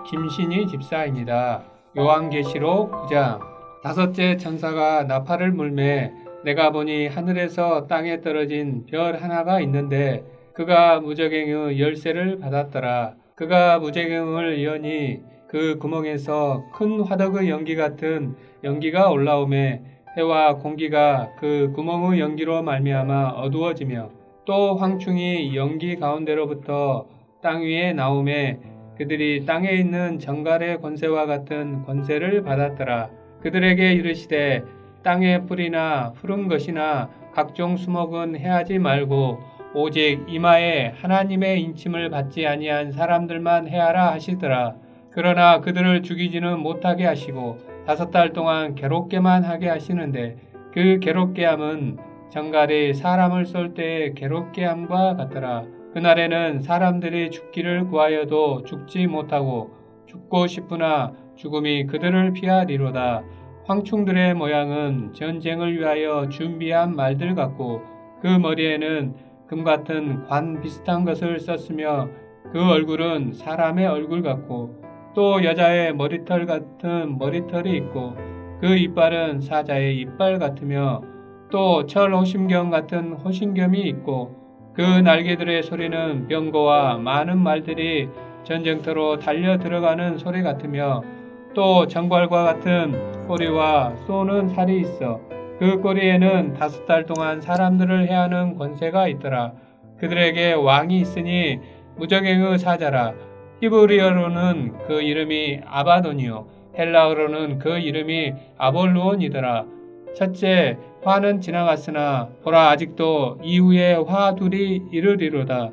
김신희 집사입니다. 요한계시록 9장. 다섯째 천사가 나팔을 불매 내가 보니 하늘에서 땅에 떨어진 별 하나가 있는데 그가 무저갱의 열쇠를 받았더라. 그가 무저갱을 여니 그 구멍에서 큰 화덕의 연기 같은 연기가 올라오매 해와 공기가 그 구멍의 연기로 말미암아 어두워지며 또 황충이 연기 가운데로부터 땅 위에 나오매 그들이 땅에 있는 정갈의 권세와 같은 권세를 받았더라. 그들에게 이르시되 땅의 풀이나 푸른 것이나 각종 수목은 해하지 말고 오직 이마에 하나님의 인침을 받지 아니한 사람들만 해하라 하시더라. 그러나 그들을 죽이지는 못하게 하시고 5달 동안 괴롭게만 하게 하시는데 그 괴롭게 함은 정갈이 사람을 쏠 때의 괴롭게 함과 같더라. 그날에는 사람들이 죽기를 구하여도 죽지 못하고 죽고 싶으나 죽음이 그들을 피하리로다. 황충들의 모양은 전쟁을 위하여 준비한 말들 같고 그 머리에는 금 같은 관 비슷한 것을 썼으며 그 얼굴은 사람의 얼굴 같고 또 여자의 머리털 같은 머리털이 있고 그 이빨은 사자의 이빨 같으며 또 철 호심경 같은 호심경이 있고 그 날개들의 소리는 병거와 많은 말들이 전쟁터로 달려 들어가는 소리 같으며 또 정갈과 같은 꼬리와 쏘는 살이 있어 그 꼬리에는 5달 동안 사람들을 해하는 권세가 있더라. 그들에게 왕이 있으니 무저갱의 사자라. 히브리어로는 그 이름이 아바돈이요 헬라어로는 그 이름이 아볼루온이더라. 첫째 화는 지나갔으나 보라 아직도 이후에 화 둘이 이르리로다.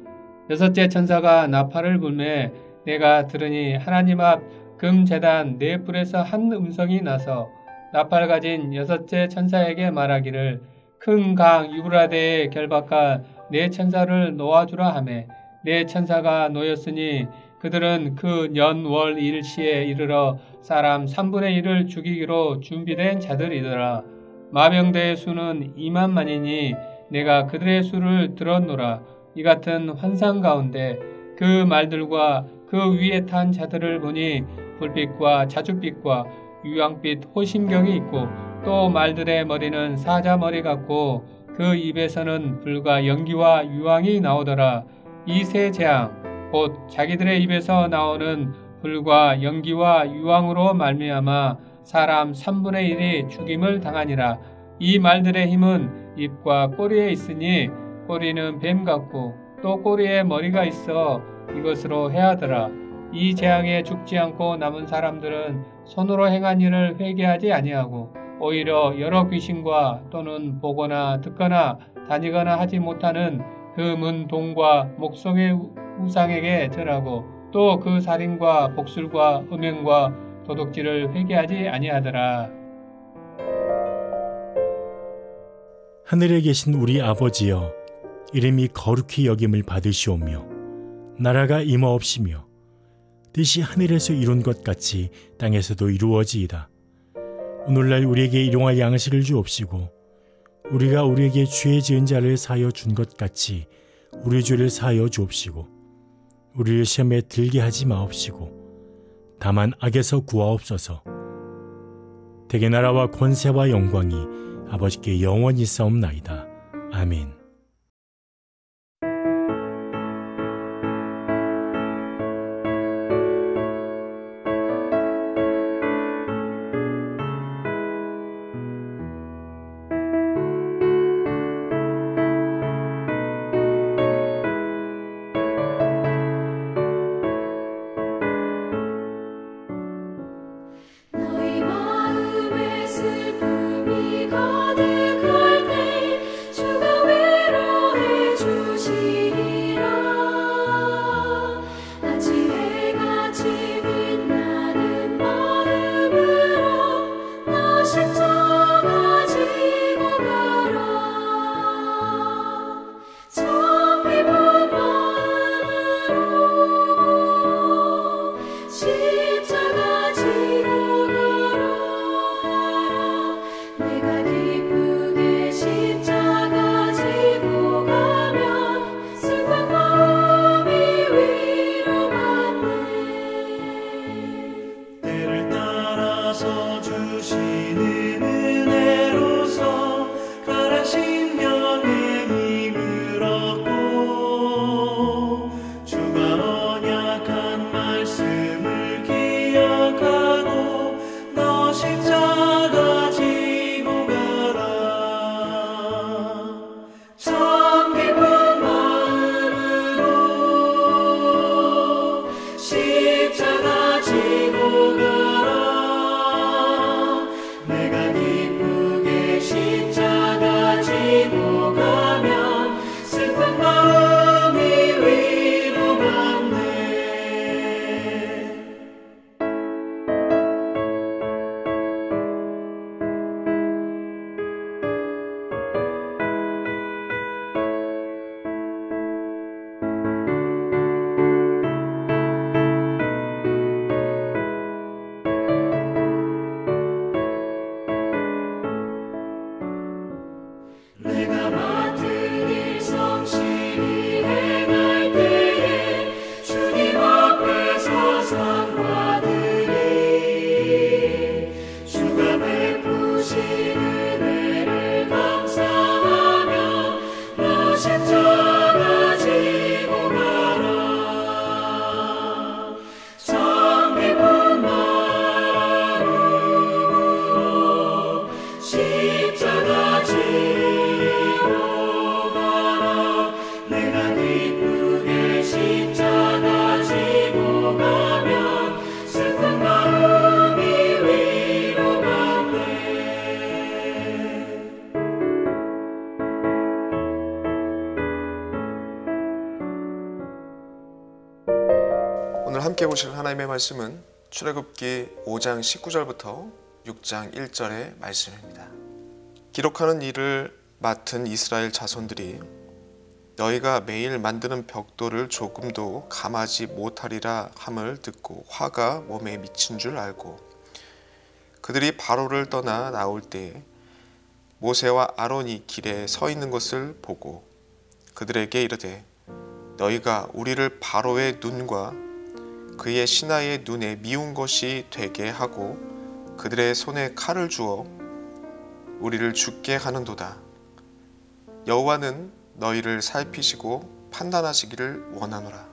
여섯째 천사가 나팔을 불매 내가 들으니 하나님 앞 금제단 네 뿔에서 한 음성이 나서 나팔 가진 여섯째 천사에게 말하기를 큰 강 유브라데의 결박과 네 천사를 놓아주라 하매 네 천사가 놓였으니 그들은 그 년 월 일시에 이르러 사람 3분의 1을 죽이기로 준비된 자들이더라. 마병대의 수는 2만만이니 내가 그들의 수를 들었노라. 이 같은 환상 가운데 그 말들과 그 위에 탄 자들을 보니 불빛과 자줏빛과 유황빛 호심경이 있고 또 말들의 머리는 사자 머리 같고 그 입에서는 불과 연기와 유황이 나오더라. 이 세 재앙 곧 자기들의 입에서 나오는 불과 연기와 유황으로 말미암아 사람 3분의 1이 죽임을 당하니라. 이 말들의 힘은 입과 꼬리에 있으니 꼬리는 뱀 같고 또 꼬리에 머리가 있어 이것으로 해하더라. 이 재앙에 죽지 않고 남은 사람들은 손으로 행한 일을 회개하지 아니하고 오히려 여러 귀신과 또는 보거나 듣거나 다니거나 하지 못하는 그 동과 목성의 우상에게 절하고 또 그 살인과 복술과 음행과 도둑질을 회개하지 아니하더라. 하늘에 계신 우리 아버지여, 이름이 거룩히 여김을 받으시오며 나라가 임하옵시며 뜻이 하늘에서 이룬 것 같이 땅에서도 이루어지이다. 오늘날 우리에게 일용할 양식을 주옵시고 우리가 우리에게 죄 지은 자를 사하여 준 것 같이 우리 죄를 사하여 주옵시고 우리를 시험에 들게 하지 마옵시고 다만 악에서 구하옵소서. 대개 나라와 권세와 영광이 아버지께 영원히 있사옵나이다. 아멘. 마음에 슬픔이 가득할 때 주가 왜 오늘 함께 보실 하나님의 말씀은 출애굽기 5장 19절부터 6장 1절의 말씀입니다. 기록하는 일을 맡은 이스라엘 자손들이 너희가 매일 만드는 벽돌을 조금도 감하지 못하리라 함을 듣고 화가 몸에 미친 줄 알고 그들이 바로를 떠나 나올 때에 모세와 아론이 길에 서 있는 것을 보고 그들에게 이르되 너희가 우리를 바로의 눈과 그의 신하의 눈에 미운 것이 되게 하고 그들의 손에 칼을 주어 우리를 죽게 하는도다. 여호와는 너희를 살피시고 판단하시기를 원하노라.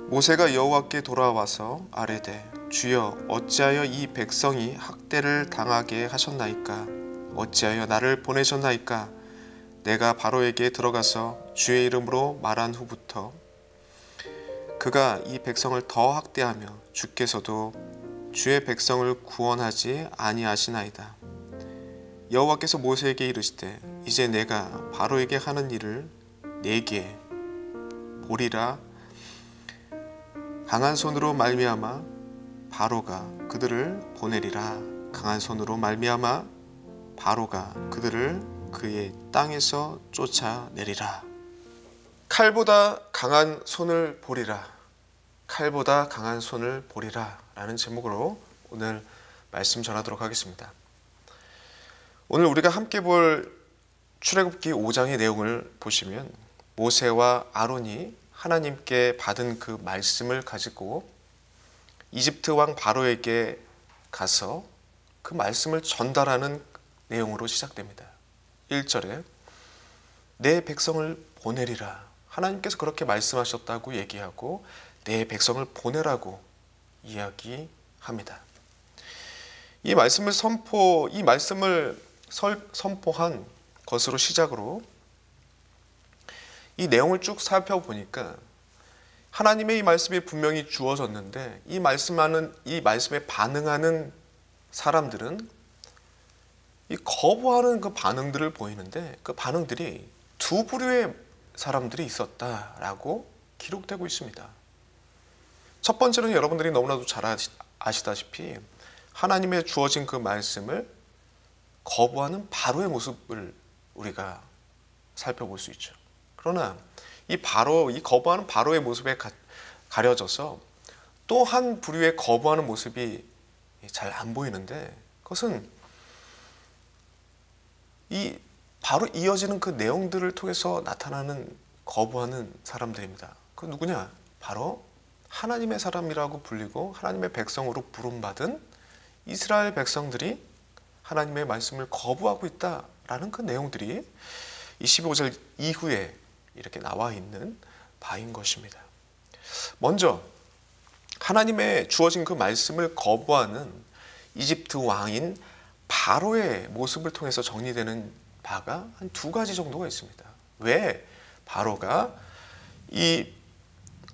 모세가 여호와께 돌아와서 아뢰되 주여 어찌하여 이 백성이 학대를 당하게 하셨나이까? 어찌하여 나를 보내셨나이까? 내가 바로에게 들어가서 주의 이름으로 말한 후부터 그가 이 백성을 더 학대하며 주께서도 주의 백성을 구원하지 아니하시나이다. 여호와께서 모세에게 이르시되 이제 내가 바로에게 하는 일을 내게 보리라. 강한 손으로 말미암아 바로가 그들을 보내리라. 강한 손으로 말미암아 바로가 그들을 그의 땅에서 쫓아내리라. 칼보다 강한 손을 보리라. 칼보다 강한 손을 보리라 라는 제목으로 오늘 말씀 전하도록 하겠습니다. 오늘 우리가 함께 볼 출애굽기 5장의 내용을 보시면 모세와 아론이 하나님께 받은 그 말씀을 가지고 이집트 왕 바로에게 가서 그 말씀을 전달하는 내용으로 시작됩니다. 1절에 내 백성을 보내리라. 하나님께서 그렇게 말씀하셨다고 얘기하고 내 백성을 보내라고 이야기합니다. 이 말씀을 선포한 것으로 시작으로 이 내용을 쭉 살펴보니까 하나님의 이 말씀이 분명히 주어졌는데 이 말씀에 반응하는 사람들은 이 거부하는 그 반응들을 보이는데 그 반응들이 두 부류의 사람들이 있었다라고 기록되고 있습니다. 첫 번째는 여러분들이 너무나도 잘 아시다시피 하나님의 주어진 그 말씀을 거부하는 바로의 모습을 우리가 살펴볼 수 있죠. 그러나 이 거부하는 바로의 모습에 가려져서 또 한 부류의 거부하는 모습이 잘 안 보이는데 그것은 이 바로 이어지는 그 내용들을 통해서 나타나는 거부하는 사람들입니다. 그 누구냐? 바로 하나님의 사람이라고 불리고 하나님의 백성으로 부름받은 이스라엘 백성들이 하나님의 말씀을 거부하고 있다라는 그 내용들이 25절 이후에 이렇게 나와 있는 바인 것입니다. 먼저 하나님의 주어진 그 말씀을 거부하는 이집트 왕인 바로의 모습을 통해서 정리되는 바가 한 두 가지 정도가 있습니다. 왜 바로가 이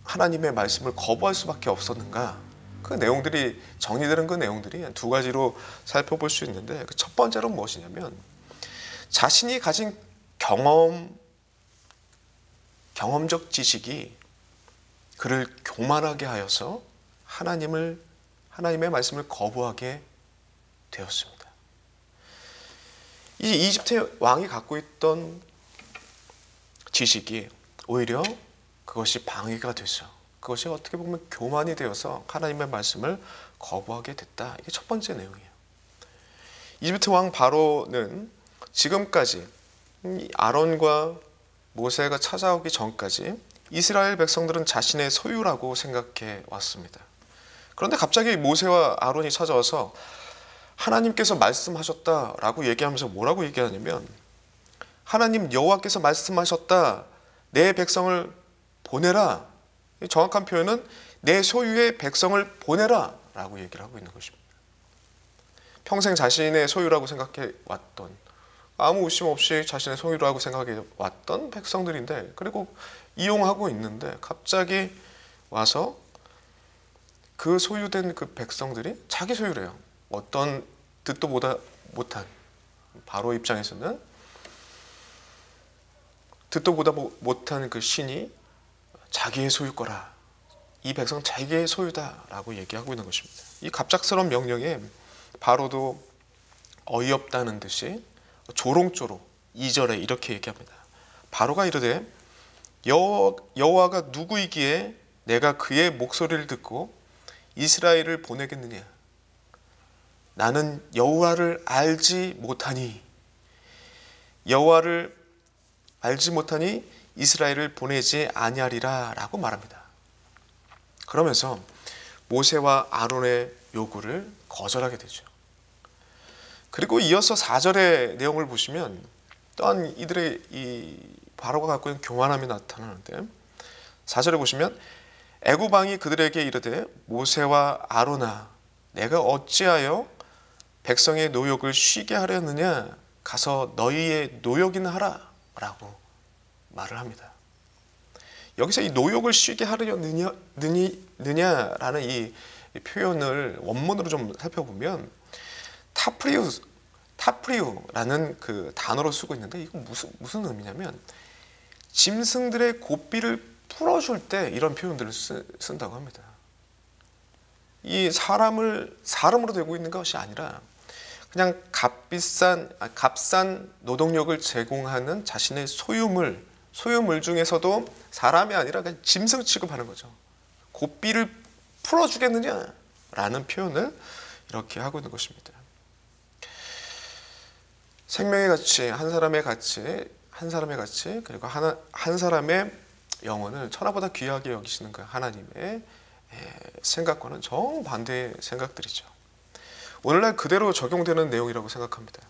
하나님의 말씀을 거부할 수밖에 없었는가? 그 내용들이 정리되는 그 내용들이 한 두 가지로 살펴볼 수 있는데 그 첫 번째로는 무엇이냐면 자신이 가진 경험적 지식이 그를 교만하게 하여서 하나님의 말씀을 거부하게 되었습니다. 이 이집트 왕이 갖고 있던 지식이 오히려 그것이 방해가 돼서 그것이 어떻게 보면 교만이 되어서 하나님의 말씀을 거부하게 됐다. 이게 첫 번째 내용이에요. 이집트 왕 바로는 지금까지 아론과 모세가 찾아오기 전까지 이스라엘 백성들은 자신의 소유라고 생각해 왔습니다. 그런데 갑자기 모세와 아론이 찾아와서 하나님께서 말씀하셨다라고 얘기하면서 뭐라고 얘기하냐면 하나님 여호와께서 말씀하셨다. 내 백성을 보내라. 정확한 표현은 내 소유의 백성을 보내라 라고 얘기를 하고 있는 것입니다. 평생 자신의 소유라고 생각해 왔던 아무 의심 없이 자신의 소유라고 생각해 왔던 백성들인데 그리고 이용하고 있는데 갑자기 와서 그 소유된 그 백성들이 자기 소유래요. 어떤 듣도 보다 못한 바로 입장에서는 듣도 보다 못한 그 신이 자기의 소유 거라 이 백성 자기의 소유다라고 얘기하고 있는 것입니다. 이 갑작스러운 명령에 바로도 어이없다는 듯이 조롱조로 2절에 이렇게 얘기합니다. 바로가 이르되 여호와가 누구이기에 내가 그의 목소리를 듣고 이스라엘을 보내겠느냐? 나는 여호와를 알지 못하니 여호와를 알지 못하니 이스라엘을 보내지 아니하리라 라고 말합니다. 그러면서 모세와 아론의 요구를 거절하게 되죠. 그리고 이어서 4절의 내용을 보시면 또한 이들의 이 바로가 갖고 있는 교만함이 나타나는데 4절에 보시면 애굽 왕이 그들에게 이르되 모세와 아론아 내가 어찌하여 백성의 노역을 쉬게 하려느냐 가서 너희의 노역이나 하라 라고 말을 합니다. 여기서 이 노역을 쉬게 하려느냐라는 이 표현을 원문으로 좀 살펴보면 타프리우라는 그 단어로 쓰고 있는데 이거 무슨 의미냐면 짐승들의 고삐를 풀어줄 때 이런 표현들을 쓴다고 합니다. 이 사람으로 되고 있는 것이 아니라 그냥 값싼 노동력을 제공하는 자신의 소유물 중에서도 사람이 아니라 그냥 짐승 취급하는 거죠. 고삐를 풀어주겠느냐라는 표현을 이렇게 하고 있는 것입니다. 생명의 가치, 한 사람의 가치, 그리고 한 사람의 영혼을 천하보다 귀하게 여기시는 그 하나님의 생각과는 정반대의 생각들이죠. 오늘날 그대로 적용되는 내용이라고 생각합니다.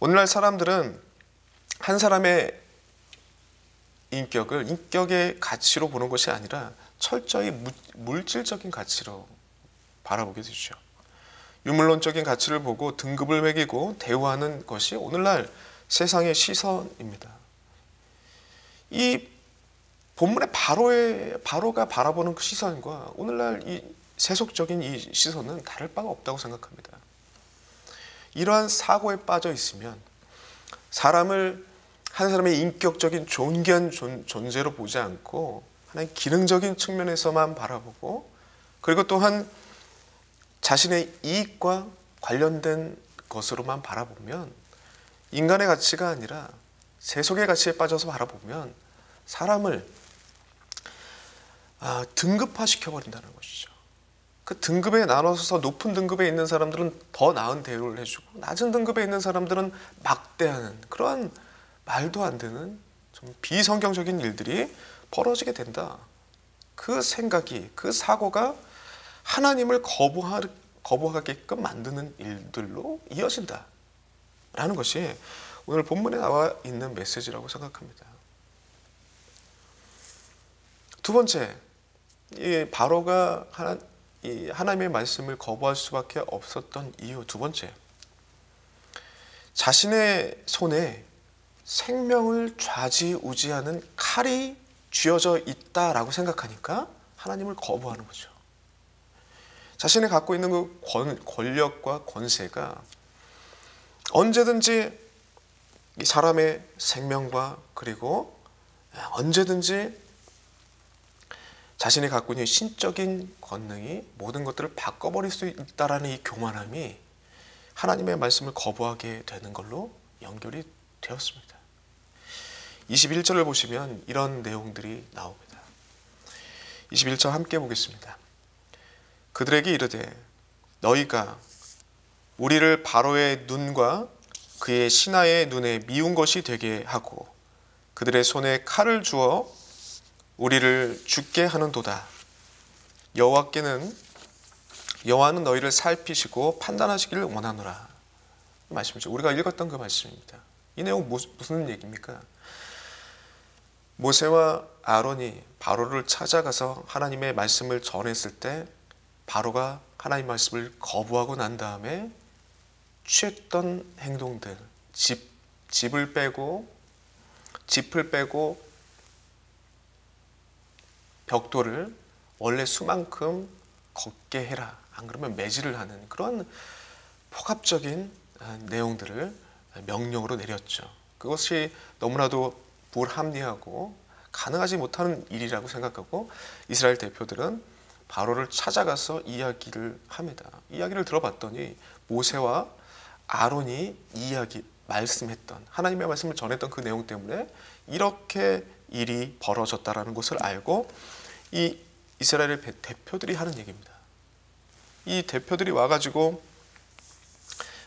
오늘날 사람들은 한 사람의 인격의 가치로 보는 것이 아니라 철저히 물질적인 가치로 바라보게 되죠. 유물론적인 가치를 보고 등급을 매기고 대우하는 것이 오늘날 세상의 시선입니다. 이 본문의 바로가 바라보는 그 시선과 오늘날 이 세속적인 이 시선은 다를 바가 없다고 생각합니다. 이러한 사고에 빠져 있으면 한 사람의 인격적인 존귀한 존재로 보지 않고 하나의 기능적인 측면에서만 바라보고 그리고 또한 자신의 이익과 관련된 것으로만 바라보면 인간의 가치가 아니라 세속의 가치에 빠져서 바라보면 사람을 등급화시켜버린다는 것이죠. 그 등급에 나눠서 높은 등급에 있는 사람들은 더 나은 대우를 해주고 낮은 등급에 있는 사람들은 막대하는 그러한 말도 안 되는 좀 비성경적인 일들이 벌어지게 된다. 그 생각이, 그 사고가 하나님을 거부하게끔 만드는 일들로 이어진다 라는 것이 오늘 본문에 나와 있는 메시지라고 생각합니다. 두 번째, 이 바로가 하나님의 말씀을 거부할 수밖에 없었던 이유 두 번째, 자신의 손에 생명을 좌지우지하는 칼이 쥐어져 있다라고 생각하니까 하나님을 거부하는 거죠. 자신이 갖고 있는 그 권력과 권세가 언제든지 이 사람의 생명과 그리고 언제든지 자신이 갖고 있는 신적인 권능이 모든 것들을 바꿔버릴 수 있다라는 이 교만함이 하나님의 말씀을 거부하게 되는 걸로 연결이 되었습니다. 21절을 보시면 이런 내용들이 나옵니다. 21절 함께 보겠습니다. 그들에게 이르되 너희가 우리를 바로의 눈과 그의 신하의 눈에 미운 것이 되게 하고 그들의 손에 칼을 주어 우리를 죽게 하는도다. 여호와는 너희를 살피시고 판단하시기를 원하노라. 말씀이죠. 우리가 읽었던 그 말씀입니다. 이 내용 무슨 얘기입니까? 모세와 아론이 바로를 찾아가서 하나님의 말씀을 전했을 때 바로가 하나님 말씀을 거부하고 난 다음에 취했던 행동들, 짚을 빼고 벽돌을 원래 수만큼 걷게 해라. 안 그러면 매질을 하는 그런 폭압적인 내용들을 명령으로 내렸죠. 그것이 너무나도 불합리하고 가능하지 못하는 일이라고 생각하고 이스라엘 대표들은 바로를 찾아가서 이야기를 합니다. 이야기를 들어봤더니 모세와 아론이 말씀했던 하나님의 말씀을 전했던 그 내용 때문에 이렇게 일이 벌어졌다라는 것을 알고 이 이스라엘의 대표들이 하는 얘기입니다. 이 대표들이 와가지고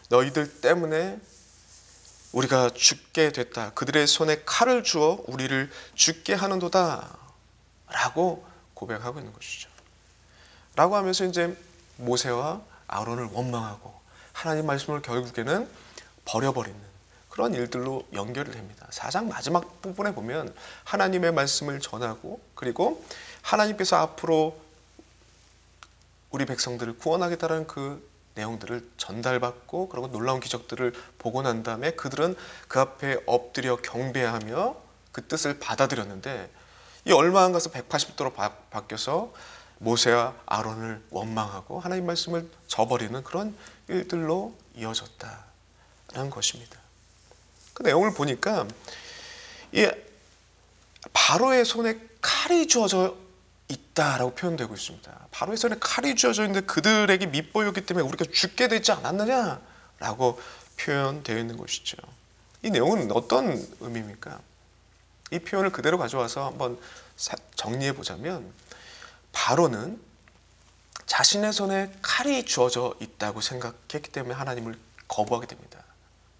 너희들 때문에 우리가 죽게 됐다. 그들의 손에 칼을 주어 우리를 죽게 하는도다. 라고 고백하고 있는 것이죠. 라고 하면서 이제 모세와 아론을 원망하고 하나님 말씀을 결국에는 버려버리는 그런 일들로 연결을 합니다. 4장 마지막 부분에 보면 하나님의 말씀을 전하고 그리고 하나님께서 앞으로 우리 백성들을 구원하겠다는 그 내용들을 전달받고 그리고 놀라운 기적들을 보고 난 다음에 그들은 그 앞에 엎드려 경배하며 그 뜻을 받아들였는데 이 얼마 안 가서 180도로 바뀌어서 모세와 아론을 원망하고 하나님 말씀을 저버리는 그런 일들로 이어졌다라는 것입니다. 그 내용을 보니까 이 바로의 손에 칼이 주어져 있다라고 표현되고 있습니다. 바로의 손에 칼이 주어져 있는데 그들에게 밉보였기 때문에 우리가 죽게 되지 않았느냐라고 표현되어 있는 것이죠. 이 내용은 어떤 의미입니까? 이 표현을 그대로 가져와서 한번 정리해 보자면 바로는 자신의 손에 칼이 주어져 있다고 생각했기 때문에 하나님을 거부하게 됩니다.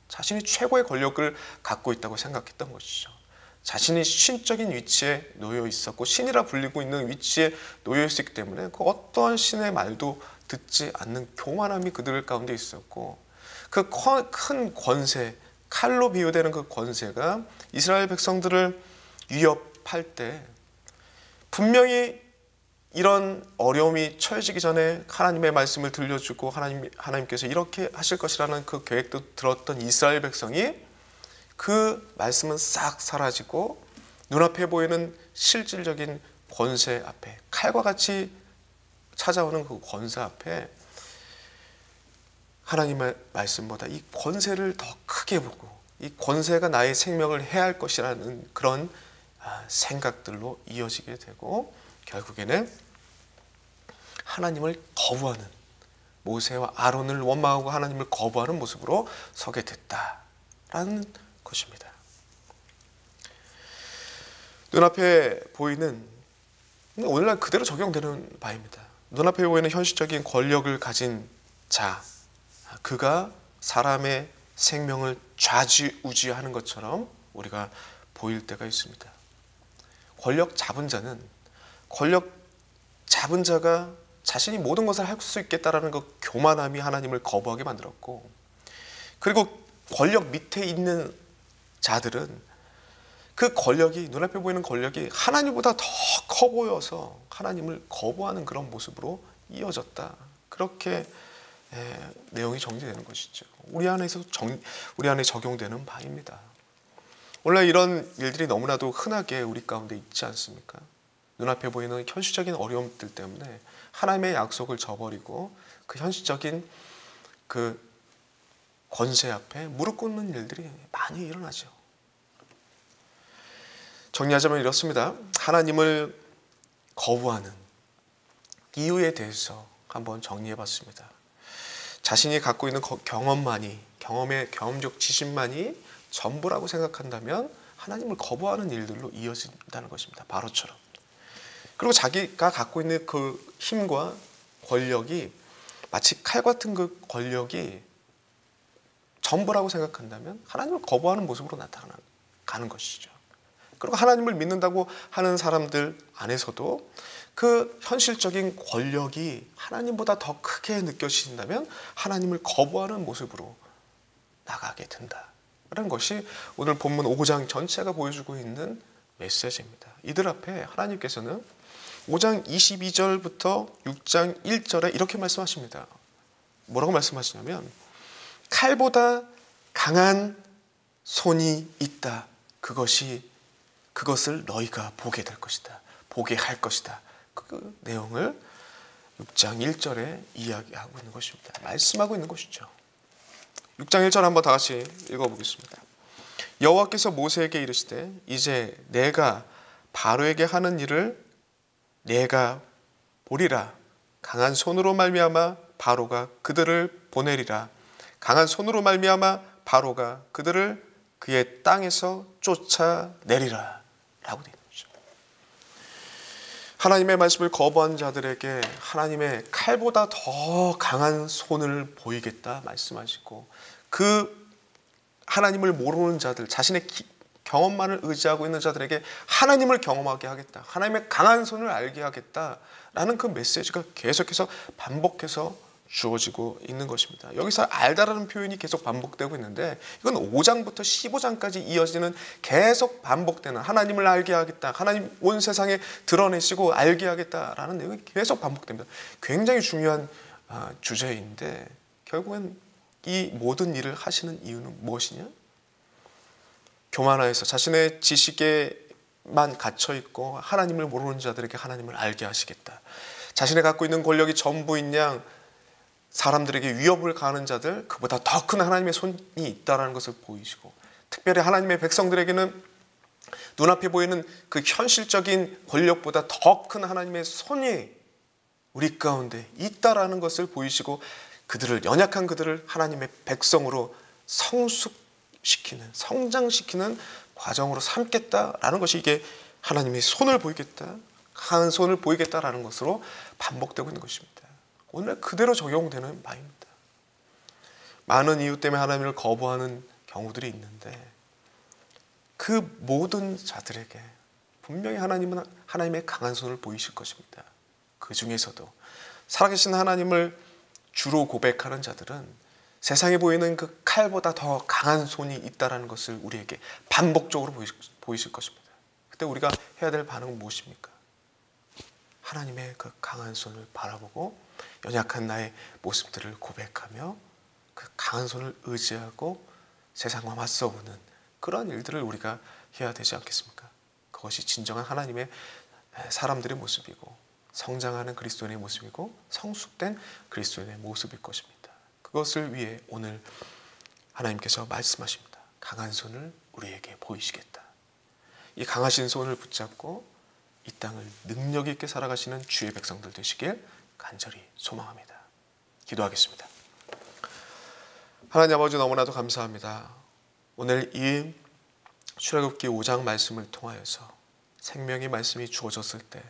자신이 최고의 권력을 갖고 있다고 생각했던 것이죠. 자신이 신적인 위치에 놓여 있었고 신이라 불리고 있는 위치에 놓여 있었기 때문에 그 어떠한 신의 말도 듣지 않는 교만함이 그들 가운데 있었고 그 큰 권세, 칼로 비유되는 그 권세가 이스라엘 백성들을 위협할 때 분명히 이런 어려움이 처해지기 전에 하나님의 말씀을 들려주고 하나님께서 이렇게 하실 것이라는 그 계획도 들었던 이스라엘 백성이 그 말씀은 싹 사라지고 눈앞에 보이는 실질적인 권세 앞에 칼과 같이 찾아오는 그 권세 앞에 하나님의 말씀보다 이 권세를 더 크게 보고 이 권세가 나의 생명을 해할 것이라는 그런 생각들로 이어지게 되고 결국에는 하나님을 거부하는 모세와 아론을 원망하고 하나님을 거부하는 모습으로 서게 됐다라는 것입니다. 눈앞에 보이는 오늘날 그대로 적용되는 바입니다. 눈앞에 보이는 현실적인 권력을 가진 자, 그가 사람의 생명을 좌지우지하는 것처럼 우리가 보일 때가 있습니다. 권력 잡은 자가 자신이 모든 것을 할 수 있겠다라는 그 교만함이 하나님을 거부하게 만들었고 그리고 권력 밑에 있는 자들은 그 권력이 눈앞에 보이는 권력이 하나님보다 더 커 보여서 하나님을 거부하는 그런 모습으로 이어졌다. 그렇게 내용이 정리되는 것이죠. 우리 안에 적용되는 바입니다. 원래 이런 일들이 너무나도 흔하게 우리 가운데 있지 않습니까? 눈앞에 보이는 현실적인 어려움들 때문에 하나님의 약속을 저버리고 그 현실적인 그 권세 앞에 무릎 꿇는 일들이 많이 일어나죠. 정리하자면 이렇습니다. 하나님을 거부하는 이유에 대해서 한번 정리해 봤습니다. 자신이 갖고 있는 경험적 지식만이 전부라고 생각한다면 하나님을 거부하는 일들로 이어진다는 것입니다. 바로처럼. 그리고 자기가 갖고 있는 그 힘과 권력이 마치 칼 같은 그 권력이 전부라고 생각한다면 하나님을 거부하는 모습으로 나타나는 것이죠. 그리고 하나님을 믿는다고 하는 사람들 안에서도 그 현실적인 권력이 하나님보다 더 크게 느껴진다면 하나님을 거부하는 모습으로 나가게 된다라는 것이 오늘 본문 5장 전체가 보여주고 있는 메시지입니다. 이들 앞에 하나님께서는 5장 22절부터 6장 1절에 이렇게 말씀하십니다. 뭐라고 말씀하시냐면 칼보다 강한 손이 있다. 그것을 너희가 보게 될 것이다. 보게 할 것이다. 그 내용을 6장 1절에 이야기하고 있는 것입니다. 말씀하고 있는 것이죠. 6장 1절 한번 다 같이 읽어보겠습니다. 여호와께서 모세에게 이르시되 이제 내가 바로에게 하는 일을 내가 보리라. 강한 손으로 말미암아 바로가 그들을 보내리라. 강한 손으로 말미암아 바로가 그들을 그의 땅에서 쫓아내리라 라고 되어 있는 거죠. 하나님의 말씀을 거부한 자들에게 하나님의 칼보다 더 강한 손을 보이겠다 말씀하시고, 그 하나님을 모르는 자들, 자신의 경험만을 의지하고 있는 자들에게 하나님을 경험하게 하겠다, 하나님의 강한 손을 알게 하겠다라는 그 메시지가 계속해서 반복해서 주어지고 있는 것입니다. 여기서 알다라는 표현이 계속 반복되고 있는데, 이건 5장부터 15장까지 이어지는 계속 반복되는 하나님을 알게 하겠다, 하나님 온 세상에 드러내시고 알게 하겠다라는 내용이 계속 반복됩니다. 굉장히 중요한 주제인데, 결국엔 이 모든 일을 하시는 이유는 무엇이냐? 교만하여서 자신의 지식에만 갇혀있고 하나님을 모르는 자들에게 하나님을 알게 하시겠다. 자신이 갖고 있는 권력이 전부인 양 사람들에게 위협을 가하는 자들, 그보다 더 큰 하나님의 손이 있다는 것을 보이시고, 특별히 하나님의 백성들에게는 눈앞에 보이는 그 현실적인 권력보다 더 큰 하나님의 손이 우리 가운데 있다라는 것을 보이시고, 그들을, 연약한 그들을 하나님의 백성으로 성숙시키는, 성장시키는 과정으로 삼겠다라는 것이, 이게 하나님의 손을 보이겠다, 강한 손을 보이겠다라는 것으로 반복되고 있는 것입니다. 오늘 그대로 적용되는 바입니다. 많은 이유 때문에 하나님을 거부하는 경우들이 있는데, 그 모든 자들에게 분명히 하나님은 하나님의 강한 손을 보이실 것입니다. 그 중에서도 살아계신 하나님을 주로 고백하는 자들은 세상에 보이는 그 칼보다 더 강한 손이 있다는 것을 우리에게 반복적으로 보이실 것입니다. 그때 우리가 해야 될 반응은 무엇입니까? 하나님의 그 강한 손을 바라보고 연약한 나의 모습들을 고백하며 그 강한 손을 의지하고 세상과 맞서보는 그런 일들을 우리가 해야 되지 않겠습니까? 그것이 진정한 하나님의 사람들의 모습이고, 성장하는 그리스도인의 모습이고, 성숙된 그리스도인의 모습일 것입니다. 그것을 위해 오늘 하나님께서 말씀하십니다. 강한 손을 우리에게 보이시겠다. 이 강하신 손을 붙잡고 이 땅을 능력 있게 살아가시는 주의 백성들 되시길 간절히 소망합니다. 기도하겠습니다. 하나님 아버지, 너무나도 감사합니다. 오늘 이 출애굽기 5장 말씀을 통하여서 생명의 말씀이 주어졌을 때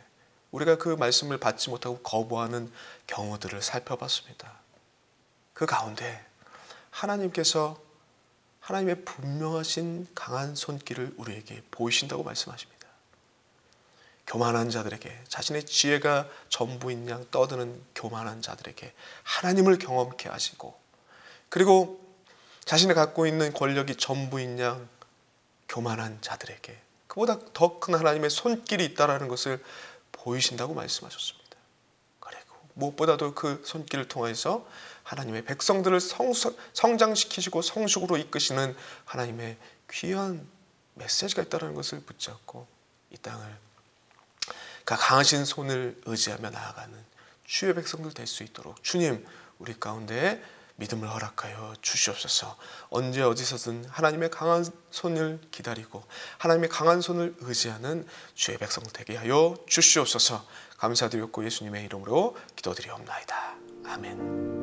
우리가 그 말씀을 받지 못하고 거부하는 경우들을 살펴봤습니다. 그 가운데 하나님께서 하나님의 분명하신 강한 손길을 우리에게 보이신다고 말씀하십니다. 교만한 자들에게, 자신의 지혜가 전부인 양 떠드는 교만한 자들에게 하나님을 경험케 하시고, 그리고 자신이 갖고 있는 권력이 전부인 양 교만한 자들에게 그보다 더 큰 하나님의 손길이 있다는 것을 보이신다고 말씀하셨습니다. 그리고 무엇보다도 그 손길을 통해서 하나님의 백성들을 성장시키시고 성숙으로 이끄시는 하나님의 귀한 메시지가 있다는 것을 붙잡고 이 땅을 그 강하신 손을 의지하며 나아가는 주의 백성들 될 수 있도록 주님, 우리 가운데 믿음을 허락하여 주시옵소서. 언제 어디서든 하나님의 강한 손을 기다리고 하나님의 강한 손을 의지하는 주의 백성들 되게 하여 주시옵소서. 감사드렸고 예수님의 이름으로 기도드리옵나이다. 아멘.